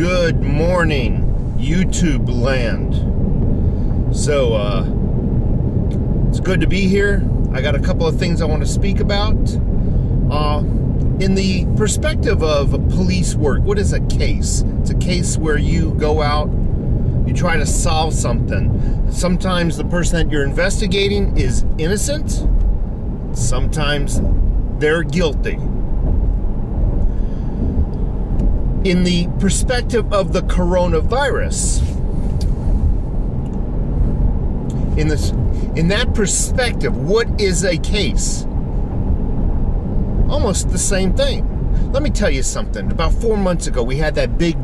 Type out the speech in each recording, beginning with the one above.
Good morning, YouTube land. So, it's good to be here. I got a couple of things I want to speak about. In the perspective of police work, what is a case? It's a case where you go out, you try to solve something. Sometimes the person that you're investigating is innocent. Sometimes they're guilty. In the perspective of the coronavirus, in that perspective, what is a case? Almost the same thing. Let me tell you something. About 4 months ago, we had that big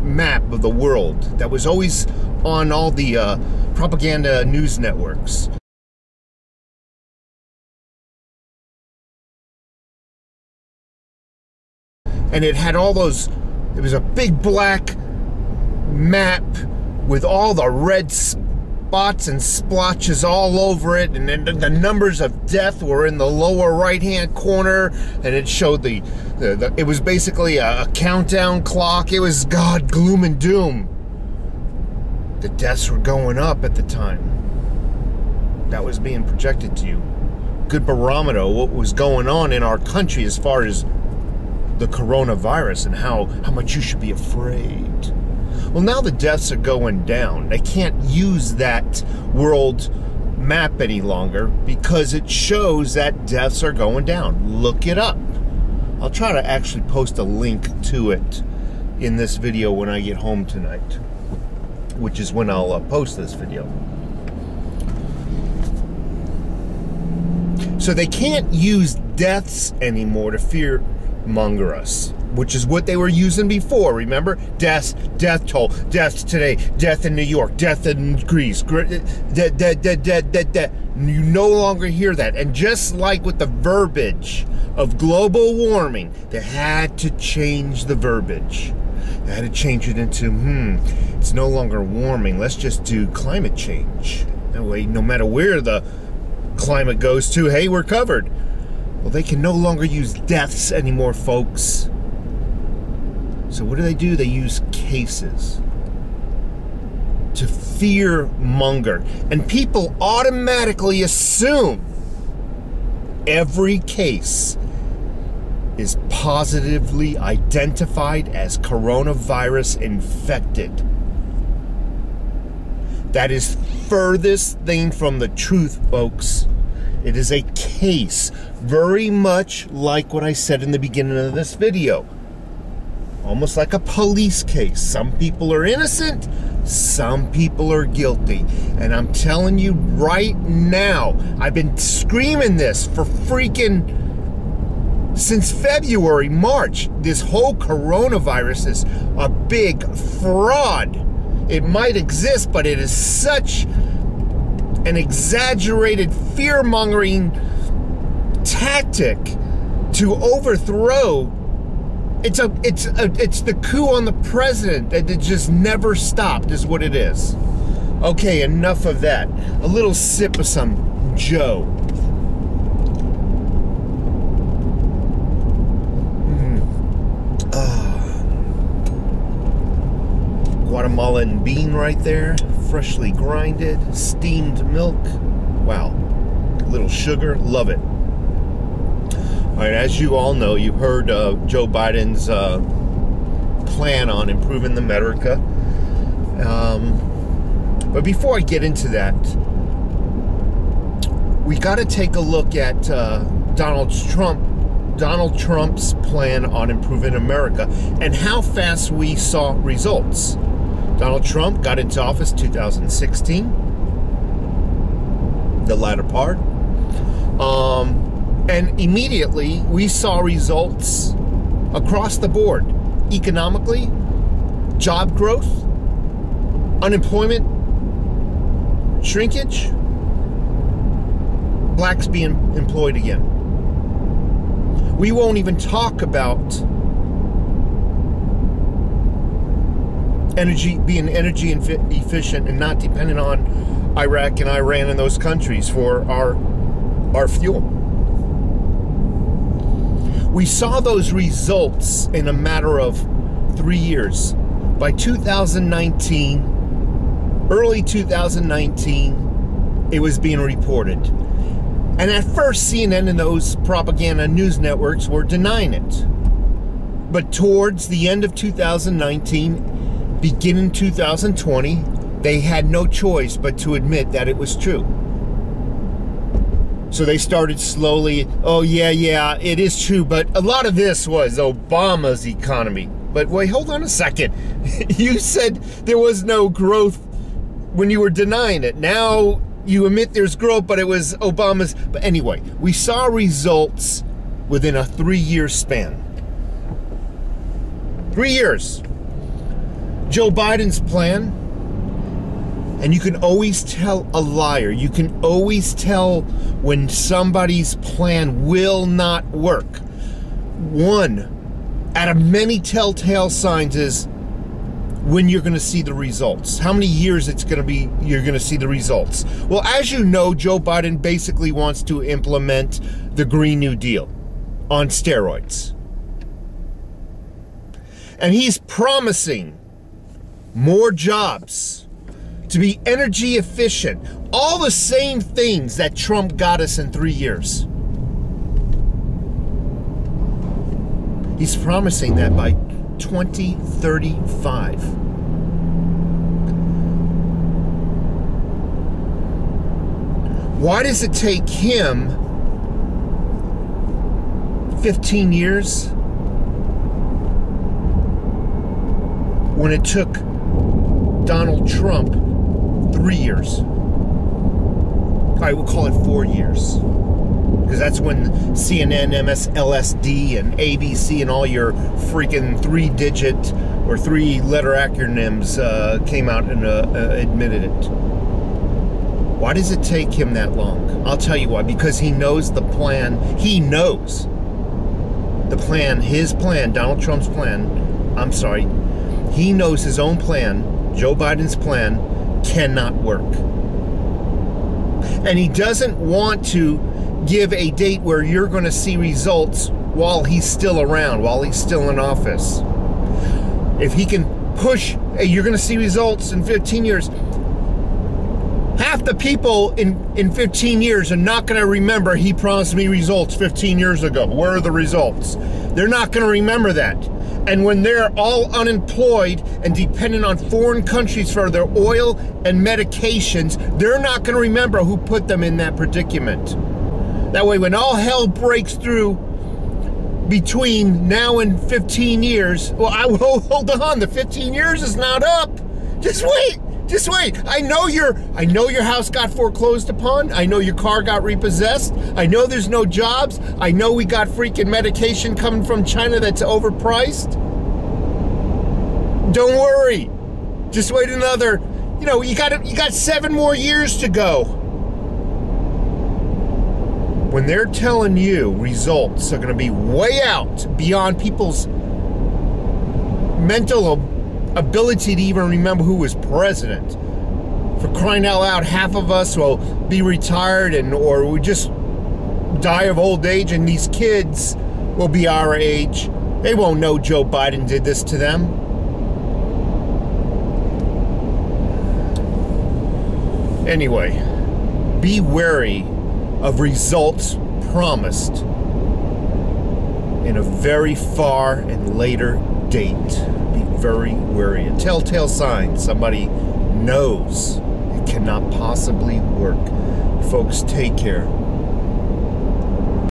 map of the world that was always on all the propaganda news networks. And it had all those, it was a big black map with all the red spots and splotches all over it, and then the numbers of death were in the lower right hand corner, and it showed it was basically a countdown clock. It was God, gloom and doom. The deaths were going up at the time. That was being projected to you. Good barometer of what was going on in our country as far as the coronavirus and how much you should be afraid. Well, now the deaths are going down. They can't use that world map any longer because it shows that deaths are going down. Look it up. I'll try to actually post a link to it in this video when I get home tonight, which is when I'll post this video. So they can't use deaths anymore to fear-monger us, which is what they were using before. Remember? Death toll, deaths today, death in New York, death in Greece, death. You no longer hear that. And just like with the verbiage of global warming, they had to change the verbiage. They had to change it into, it's no longer warming, let's just do climate change. That way, no matter where the climate goes to, hey, we're covered. Well, they can no longer use deaths anymore, folks. So what do? They use cases to fear monger. And people automatically assume every case is positively identified as coronavirus infected. That is furthest thing from the truth, folks. It is a case, very much like what I said in the beginning of this video. Almost like a police case. Some people are innocent, some people are guilty. And I'm telling you right now, I've been screaming this for since February, March. This whole coronavirus is a big fraud. It might exist, but it is such an exaggerated fear-mongering tactic to overthrow. It's the coup on the president that it just never stopped, is what it is. Okay, enough of that. A little sip of some Joe. Guatemalan bean right there, freshly grinded, steamed milk. Wow, a little sugar, love it. All right, as you all know, you've heard Joe Biden's plan on improving America. But before I get into that, we got to take a look at Donald Trump's plan on improving America and how fast we saw results. Donald Trump got into office 2016, the latter part. And immediately we saw results across the board. Economically, job growth, unemployment, shrinkage, blacks being employed again. We won't even talk about being energy efficient and not dependent on Iraq and Iran and those countries for our fuel. We saw those results in a matter of 3 years. by 2019, early 2019, it was being reported. And at first, CNN and those propaganda news networks were denying it. But towards the end of 2019, beginning 2020, they had no choice but to admit that it was true. So they started slowly, oh yeah, it is true, but a lot of this was Obama's economy. But wait, hold on a second. You said there was no growth when you were denying it. Now you admit there's growth, but it was Obama's. But anyway, we saw results within a 3-year span. 3 years. Joe Biden's plan, and you can always tell a liar. You can always tell when somebody's plan will not work. One out of many telltale signs is when you're going to see the results. How many years it's going to be you're going to see the results. Well, as you know, Joe Biden basically wants to implement the Green New Deal on steroids. And he's promising more jobs, to be energy efficient, all the same things that Trump got us in 3 years. He's promising that by 2035. Why does it take him 15 years when it took Donald Trump 3 years? I will call it 4 years. Because that's when CNN, MSLSD, and ABC and all your freaking 3-digit or 3-letter acronyms came out and admitted it. Why does it take him that long? I'll tell you why. Because he knows the plan. He knows the plan, his plan, Donald Trump's plan. I'm sorry. He knows his own plan, Joe Biden's plan, cannot work. And he doesn't want to give a date where you're going to see results while he's still around, while he's still in office. If he can push, hey, you're going to see results in 15 years. Half the people in 15 years are not going to remember he promised me results 15 years ago. Where are the results? They're not going to remember that. And when they're all unemployed and dependent on foreign countries for their oil and medications, they're not going to remember who put them in that predicament. That way, when all hell breaks through between now and 15 years, well, hold on, the 15 years is not up. Just wait. Just wait. I know your house got foreclosed upon. I know your car got repossessed. I know there's no jobs. I know we got freaking medication coming from China that's overpriced. Don't worry. Just wait another, you got 7 more years to go. When they're telling you results are going to be way out beyond people's mental ability to even remember who was president. For crying out loud, half of us will be retired or we just die of old age, and these kids will be our age. They won't know Joe Biden did this to them. Anyway, be wary of results promised in a very far and later date. Be very wary. A telltale sign somebody knows it cannot possibly work. Folks, take care.